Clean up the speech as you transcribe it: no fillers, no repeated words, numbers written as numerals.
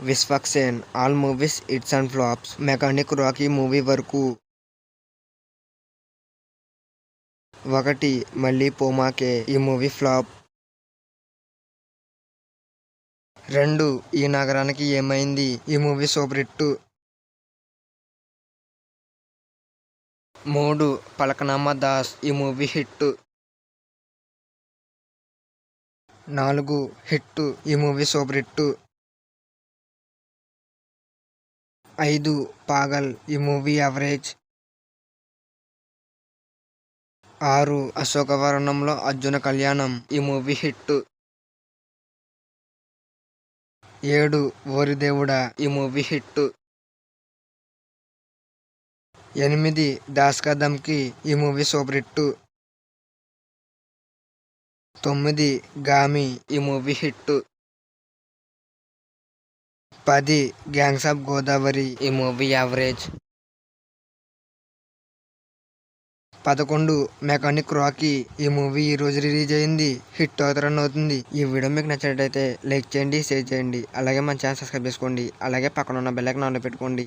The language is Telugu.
Vishwaksen all movies hits and flops. Mechanic Rocky movie వరకు. 1 మళ్ళీ పోమాకే ఈ మూవీ ఫ్లాప్. 2 ఈ నగరానికి ఏమైంది ఈ మూవీ సూపర్ హిట్. 3 పలకనామా దాస్ ఈ మూవీ హిట్. 4 హిట్ ఈ మూవీ సూపర్ హిట్. 5 పాగల్ ఈ మూవీ యావరేజ్. 6 అశోకవరణంలో అర్జున కళ్యాణం ఈ మూవీ హిట్. 7 ఓరి దేవుడా ఈ మూవీ హిట్. 8 దాస్ కా దమ్కి ఈ మూవీ సూపర్ హిట్. 9 గామి ఈ movie hit. 10 gangs of Godavari ఈ మూవీ యావరేజ్. 11 మెకానిక్ రాకీ ఈ మూవీ ఈ రోజు రిలీజ్ అయింది. హిట్ రన్ అవుతుంది. ఈ వీడియో మీకు నచ్చినట్టయితే లైక్ చేయండి, షేర్ చేయండి. అలాగే మన ఛానల్ సబ్స్క్రైబ్ చేసుకోండి. అలాగే పక్కన ఉన్న బెల్ ఐకాన్ ఆన్లో పెట్టుకోండి.